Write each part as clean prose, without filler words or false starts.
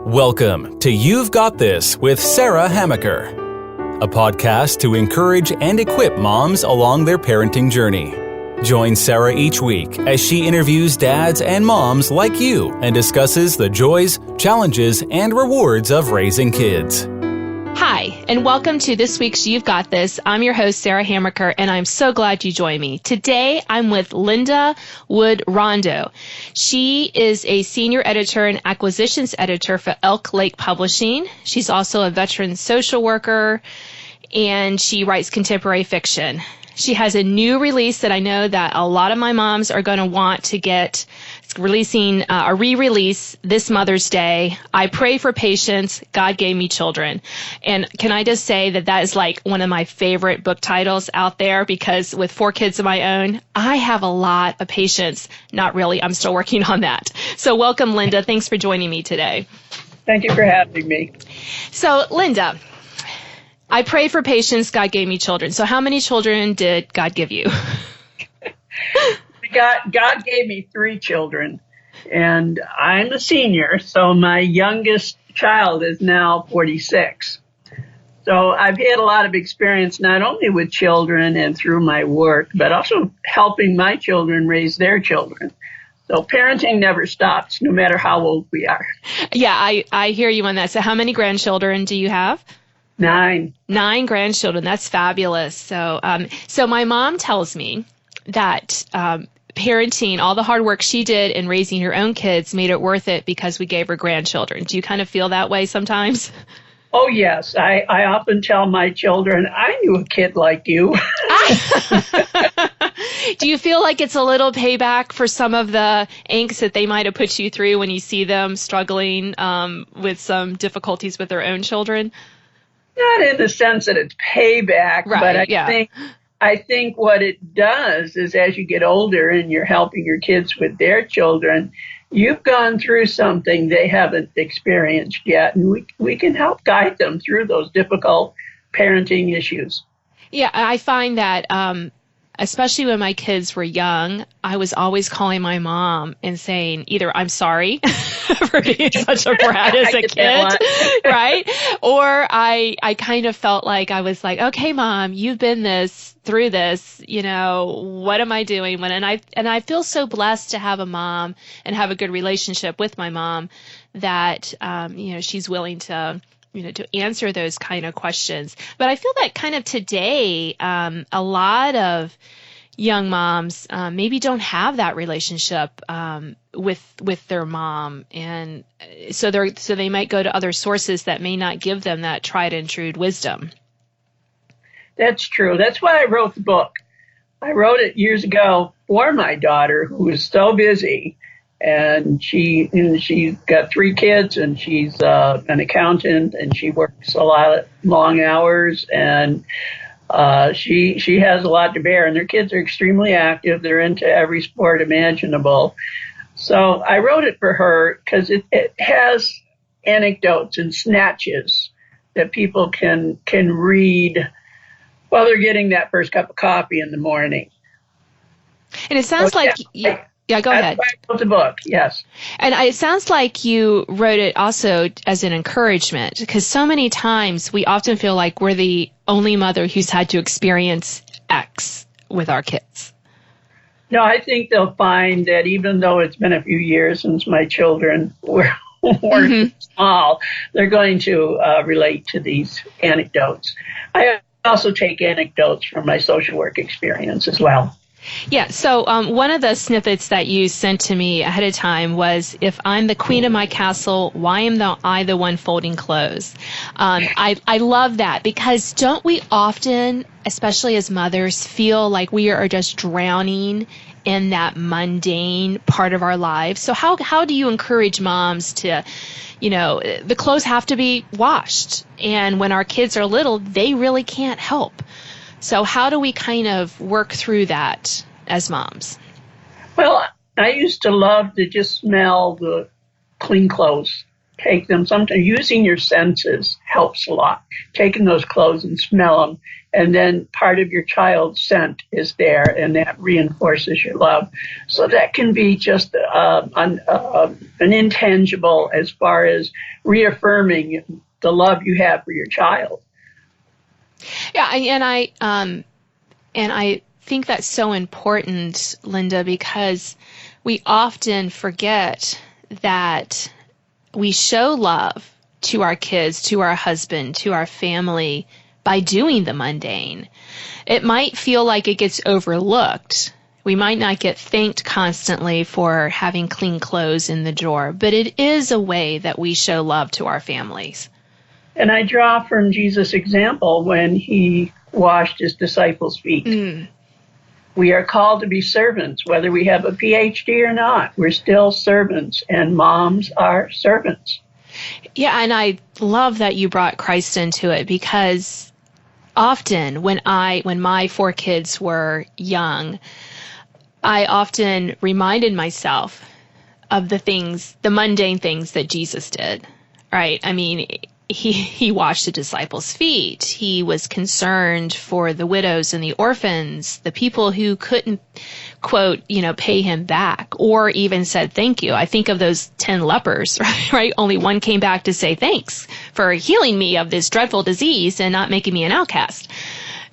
Welcome to You've Got This with Sarah Hamaker, a podcast to encourage and equip moms along their parenting journey. Join Sarah each week as she interviews dads and moms like you and discusses the joys, challenges, and rewards of raising kids. Hi, and welcome to this week's You've Got This. I'm your host, Sarah Hamaker, and I'm so glad you joined me. Today, I'm with Linda Wood Rondo. She is a senior editor and acquisitions editor for Elk Lake Publishing. She's also a veteran social worker, and she writes contemporary fiction. She has a new release that I know that a lot of my moms are going to want to get. It's releasing a re-release this Mother's Day. I Pray for Patience, God Gave Me Children. And can I just say that that is like one of my favorite book titles out there, because with 4 kids of my own, I have a lot of patience. Not really. I'm still working on that. So welcome, Linda. Thanks for joining me today. Thank you for having me. So, Linda, I pray for patience, God gave me children. So how many children did God give you? God gave me 3 children, and I'm a senior, so my youngest child is now 46. So I've had a lot of experience not only with children and through my work, but also helping my children raise their children. So parenting never stops, no matter how old we are. Yeah, I hear you on that. So how many grandchildren do you have? 9. 9 grandchildren. That's fabulous. So, so my mom tells me that parenting, all the hard work she did in raising her own kids, made it worth it because we gave her grandchildren. Do you kind of feel that way sometimes? Oh, yes. I often tell my children, I knew a kid like you. Do you feel like it's a little payback for some of the angst that they might have put you through when you see them struggling with some difficulties with their own children? Not in the sense that it's payback, right, but I think what it does is as you get older and you're helping your kids with their children, you've gone through something they haven't experienced yet, and we can help guide them through those difficult parenting issues. Yeah, I find that especially when my kids were young, I was always calling my mom and saying either I'm sorry for being such a brat as a kid, right? Or I kind of felt like I was like, okay, Mom, you've been through this, what am I doing? And I feel so blessed to have a mom and have a good relationship with my mom that, she's willing to answer those kind of questions. But I feel that kind of today, a lot of young moms maybe don't have that relationship with their mom, and so they might go to other sources that may not give them that tried and true wisdom. That's true. That's why I wrote the book. I wrote it years ago for my daughter, who was so busy. And she's got 3 kids, and she's an accountant, and she works a lot of long hours, and she has a lot to bear. And their kids are extremely active; they're into every sport imaginable. So I wrote it for her because it has anecdotes and snatches that people can read while they're getting that first cup of coffee in the morning. And it sounds like. Yeah, go ahead. That's why I wrote the book, yes. And it sounds like you wrote it also as an encouragement, because so many times we often feel like we're the only mother who's had to experience X with our kids. No, I think they'll find that even though it's been a few years since my children were small, they're going to relate to these anecdotes. I also take anecdotes from my social work experience as well. Yeah, so one of the snippets that you sent to me ahead of time was, if I'm the queen of my castle, why am I the one folding clothes? I love that, because don't we often, especially as mothers, feel like we are just drowning in that mundane part of our lives? So how do you encourage moms to, the clothes have to be washed, and when our kids are little, they really can't help. So how do we kind of work through that as moms? Well, I used to love to just smell the clean clothes take them. Sometimes using your senses helps a lot. Taking those clothes and smell them, and then part of your child's scent is there, and that reinforces your love. So that can be just an intangible as far as reaffirming the love you have for your child. Yeah, and I think that's so important, Linda, because we often forget that we show love to our kids, to our husband, to our family by doing the mundane. It might feel like it gets overlooked. We might not get thanked constantly for having clean clothes in the drawer, but it is a way that we show love to our families. And I draw from Jesus' example when he washed his disciples' feet. We are called to be servants, whether we have a PhD or not. We're still servants, and moms are servants. Yeah, and I love that you brought Christ into it, because often when my 4 kids were young, I often reminded myself of the mundane things that Jesus did, right? I mean, he washed the disciples' feet. He was concerned for the widows and the orphans, the people who couldn't, quote, pay him back or even said thank you. I think of those 10 lepers, right? Only one came back to say thanks for healing me of this dreadful disease and not making me an outcast.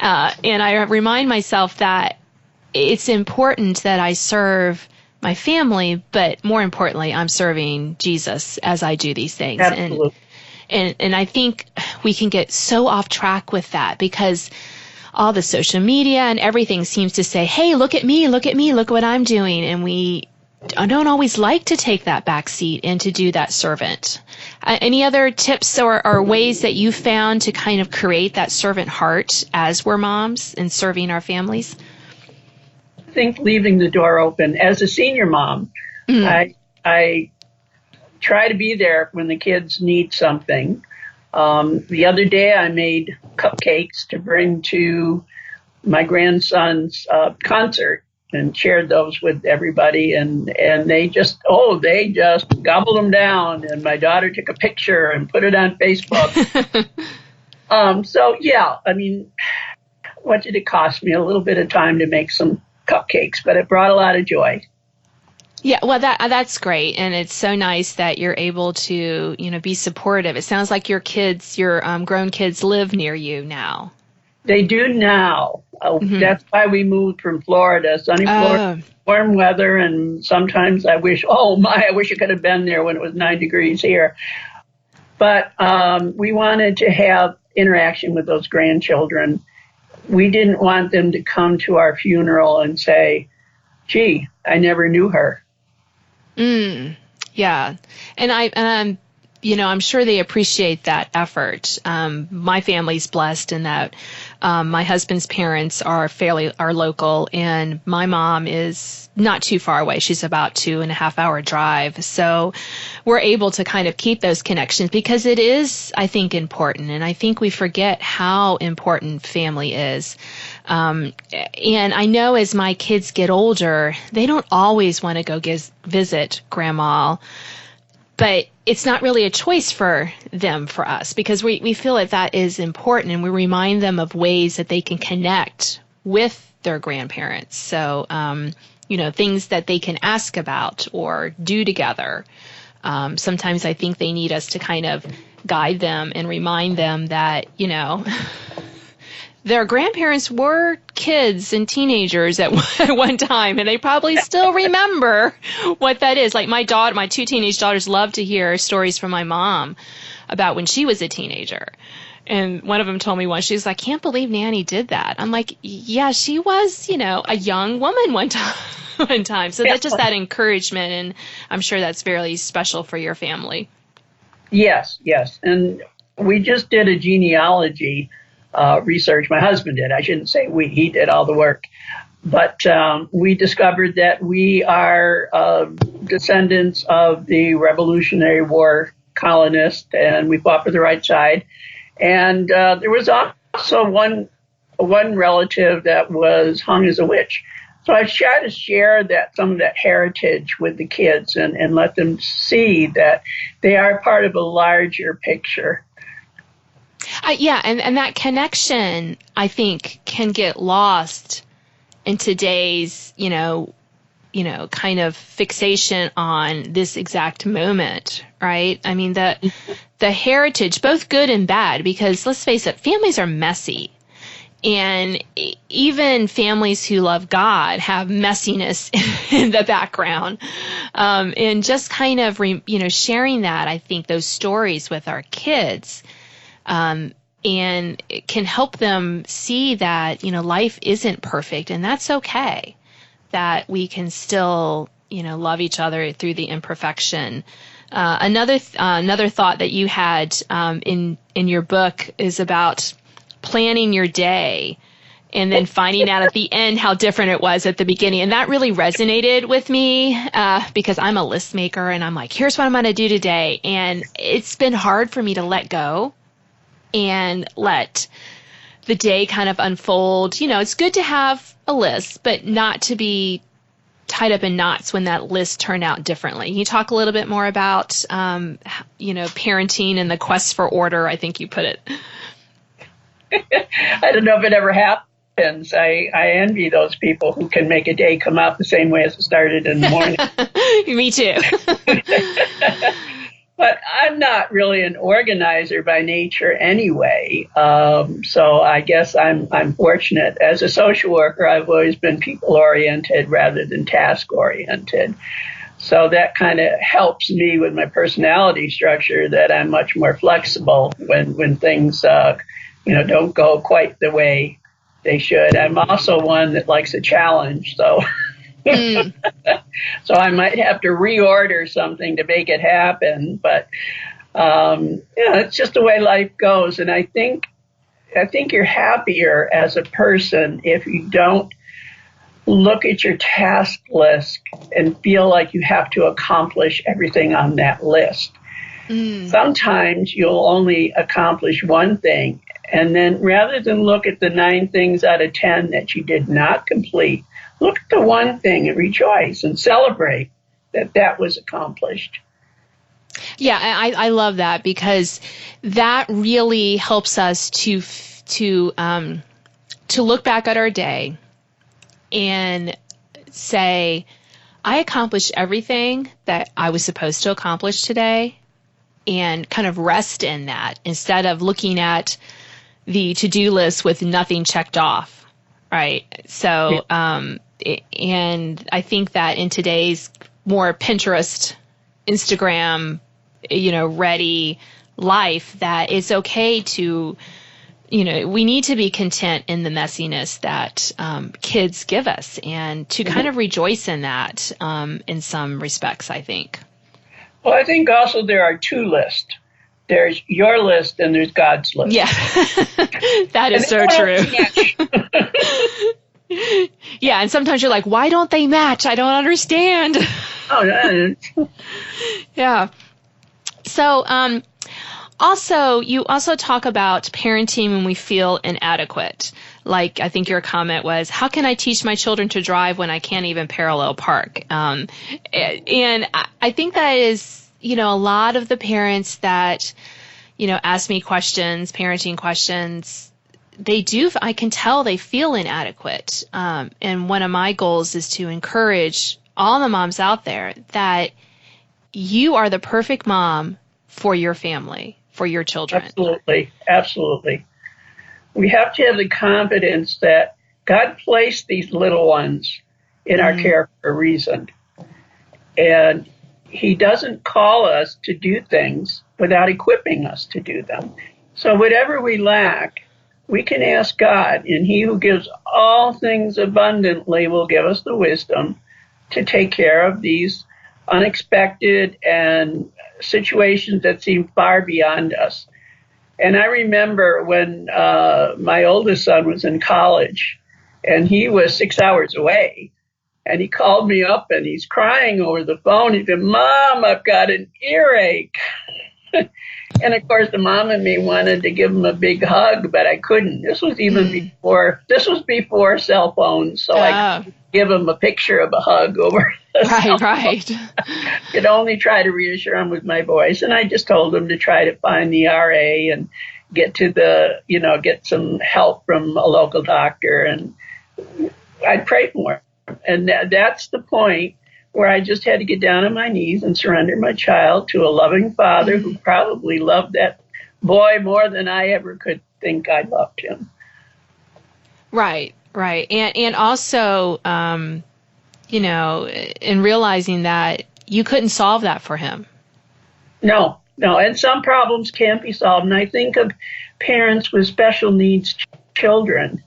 And I remind myself that it's important that I serve my family, but more importantly, I'm serving Jesus as I do these things. Absolutely. And I think we can get so off track with that because all the social media and everything seems to say, hey, look at me, look what I'm doing. And we don't always like to take that back seat and to do that servant. Any other tips or ways that you found to kind of create that servant heart as we're moms and serving our families? I think leaving the door open. As a senior mom, I try to be there when the kids need something. The other day I made cupcakes to bring to my grandson's concert and shared those with everybody. And they just gobbled them down. And my daughter took a picture and put it on Facebook. So, yeah, I mean, what did it cost me? A little bit of time to make some cupcakes, but it brought a lot of joy. Yeah, well, that's great, and it's so nice that you're able to, be supportive. It sounds like your grown kids live near you now. They do now. That's why we moved from Florida, sunny Florida, warm weather, and sometimes I wish I could have been there when it was 9 degrees here. But we wanted to have interaction with those grandchildren. We didn't want them to come to our funeral and say, gee, I never knew her. Yeah. And I'm sure they appreciate that effort. My family's blessed in that my husband's parents are local, and my mom is not too far away. She's about 2.5 hour drive. So we're able to kind of keep those connections because it is, I think, important. And I think we forget how important family is. And I know as my kids get older, they don't always want to go visit grandma, but it's not really a choice for us, because we feel that is important, and we remind them of ways that they can connect with their grandparents. So, things that they can ask about or do together. Sometimes I think they need us to kind of guide them and remind them that, their grandparents were kids and teenagers at one time, and they probably still remember what that is. Like my 2 teenage daughters love to hear stories from my mom about when she was a teenager. And one of them told me once, she was like, I can't believe Nanny did that. I'm like, yeah, she was, a young woman one time. So that's just that encouragement, and I'm sure that's very special for your family. Yes. And we just did a genealogy research. My husband did. I shouldn't say we. He did all the work. But we discovered that we are descendants of the Revolutionary War colonists, and we fought for the right side. And there was also one relative that was hung as a witch. So I try to share some of that heritage with the kids and let them see that they are part of a larger picture. Yeah, and that connection, I think, can get lost in today's, kind of fixation on this exact moment, right? I mean, the heritage, both good and bad, because let's face it, families are messy. And even families who love God have messiness in the background. And just kind of, sharing that, I think, those stories with our kids, and it can help them see that, life isn't perfect, and that's okay, that we can still, love each other through the imperfection. Another thought that you had in your book is about planning your day and then finding out at the end how different it was at the beginning. And that really resonated with me because I'm a list maker, and I'm like, here's what I'm going to do today. And it's been hard for me to let go and let the day kind of unfold. It's good to have a list, but not to be tied up in knots when that list turned out differently. Can you talk a little bit more about, parenting and the quest for order, I think you put it? I don't know if it ever happens. I envy those people who can make a day come out the same way as it started in the morning. Me too. But I'm not really an organizer by nature anyway. So I guess I'm fortunate. As a social worker, I've always been people-oriented rather than task-oriented. So that kind of helps me with my personality structure, that I'm much more flexible when things don't go quite the way they should. I'm also one that likes a challenge, so so I might have to reorder something to make it happen. But it's just the way life goes. And I think you're happier as a person if you don't look at your task list and feel like you have to accomplish everything on that list. Sometimes you'll only accomplish one thing. And then rather than look at the 9 things out of 10 that you did not complete, look at the one thing and rejoice and celebrate that was accomplished. Yeah, I love that, because that really helps us to look back at our day and say, I accomplished everything that I was supposed to accomplish today, and kind of rest in that instead of looking at the to-do list with nothing checked off, right? So, and I think that in today's more Pinterest, Instagram, ready life, that it's okay to, we need to be content in the messiness that kids give us, and to kind of rejoice in that in some respects, I think. Well, I think also there are 2 lists. There's your list and there's God's list. Yeah, that is so true. Yeah, and sometimes you're like, why don't they match? I don't understand. Oh, no. Yeah. So, you also talk about parenting when we feel inadequate. Like, I think your comment was, how can I teach my children to drive when I can't even parallel park? And I think that is, a lot of the parents that, ask me questions, parenting questions, I can tell they feel inadequate. And one of my goals is to encourage all the moms out there that you are the perfect mom for your family, for your children. Absolutely. Absolutely. We have to have the confidence that God placed these little ones in our care for a reason. And He doesn't call us to do things without equipping us to do them. So whatever we lack, we can ask God, and He who gives all things abundantly will give us the wisdom to take care of these unexpected and situations that seem far beyond us. And I remember when my oldest son was in college, and he was 6 hours away. And he called me up and he's crying over the phone. He said, Mom, I've got an earache. And of course, the mom and me wanted to give him a big hug, but I couldn't. This was before cell phones, so I couldn't give him a picture of a hug over the cell phone. Right. Could only try to reassure him with my voice, and I just told him to try to find the RA and get some help from a local doctor, and I'd pray for him. And that's the point where I just had to get down on my knees and surrender my child to a loving father who probably loved that boy more than I ever could think I loved him. Right. And also, in realizing that you couldn't solve that for him. No. And some problems can't be solved. And I think of parents with special needs children.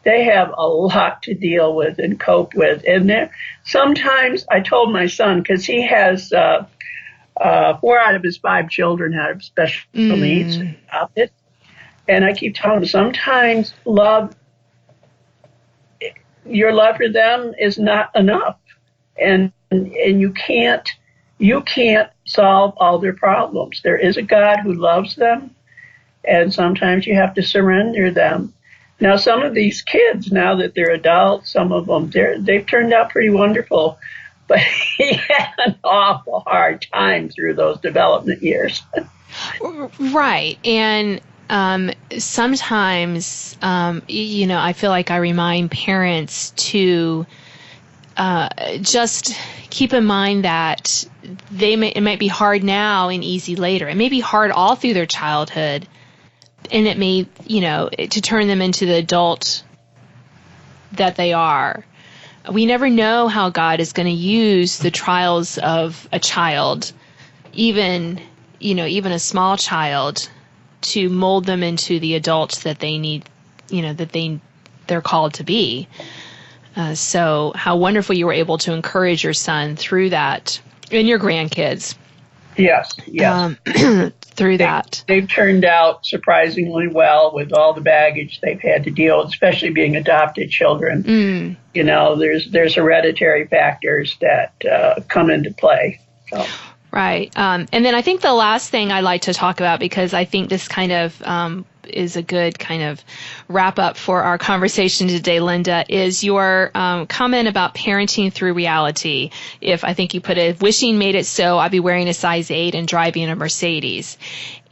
They have a lot to deal with and cope with. And sometimes I told my son, because he has 4 out of his 5 children have special needs adopted. And I keep telling him, sometimes your love for them is not enough. And you can't solve all their problems. There is a God who loves them, and sometimes you have to surrender them. Now, some of these kids, now that they're adults, some of them, they've turned out pretty wonderful. But he had an awful hard time through those development years. Right. And sometimes, I feel like I remind parents to just keep in mind that it might be hard now and easy later. It may be hard all through their childhood. And it may, to turn them into the adult that they are. We never know how God is going to use the trials of a child, even a small child, to mold them into the adults that they need, they're called to be. So how wonderful you were able to encourage your son through that, and your grandkids. Yes. Through that. They've turned out surprisingly well with all the baggage they've had to deal with, especially being adopted children. There's hereditary factors that come into play. So. Right. And then I think the last thing I'd like to talk about, because I think this kind of is a good kind of wrap up for our conversation today, Linda, is your comment about parenting through reality. I think you put it, wishing made it so I'd be wearing a size 8 and driving a Mercedes.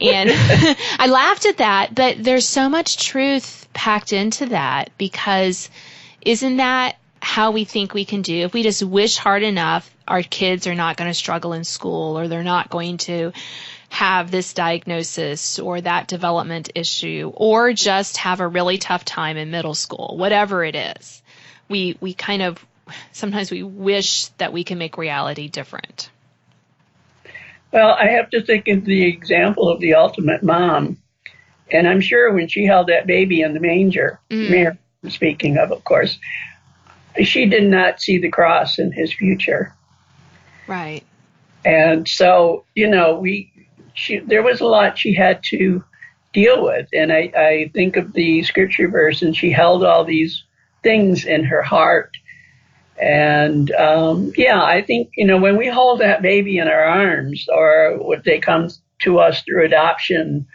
And I laughed at that, but there's so much truth packed into that, because isn't that how we think we can do? If we just wish hard enough, our kids are not going to struggle in school, or they're not going to have this diagnosis or that development issue, or just have a really tough time in middle school, whatever it is. We kind of, sometimes we wish that we can make reality different. Well, I have to think of the example of the ultimate mom. And I'm sure when she held that baby in the manger, Mary, speaking of course, she did not see the cross in his future. Right. And so, there was a lot she had to deal with. And I think of the scripture verse, and she held all these things in her heart. And, I think, when we hold that baby in our arms, or when they come to us through adoption,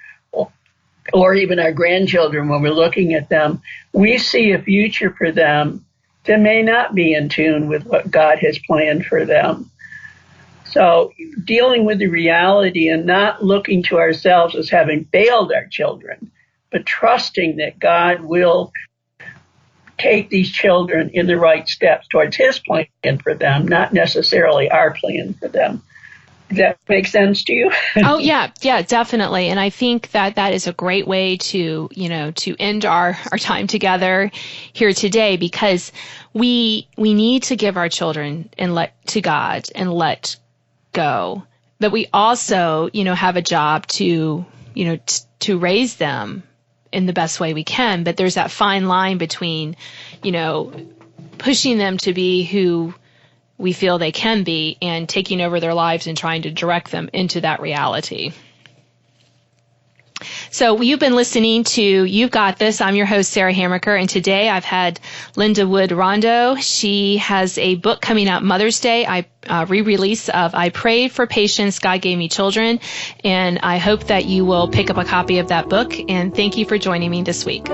or even our grandchildren, when we're looking at them, we see a future for them that may not be in tune with what God has planned for them. So dealing with the reality and not looking to ourselves as having failed our children, but trusting that God will take these children in the right steps towards his plan for them, not necessarily our plan for them. Does that make sense to you? Oh, yeah, definitely. And I think that is a great way to end our time together here today, because we need to give our children and let to God and let go. But we also, have a job to raise them in the best way we can. But there's that fine line between, pushing them to be who we feel they can be, and taking over their lives and trying to direct them into that reality. So you've been listening to You've Got This. I'm your host, Sarah Hamaker, and today I've had Linda Wood Rondo. She has a book coming out Mother's Day, re-release of I Prayed for Patience, God Gave Me Children, and I hope that you will pick up a copy of that book, and thank you for joining me this week.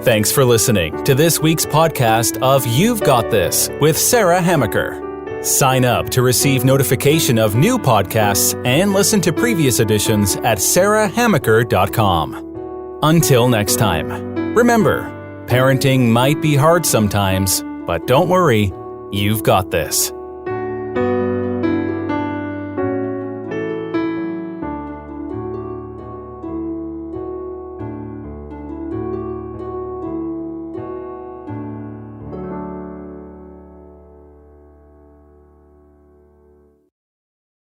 Thanks for listening to this week's podcast of You've Got This with Sarah Hamaker. Sign up to receive notification of new podcasts and listen to previous editions at sarahhamaker.com. Until next time, remember, parenting might be hard sometimes, but don't worry, you've got this.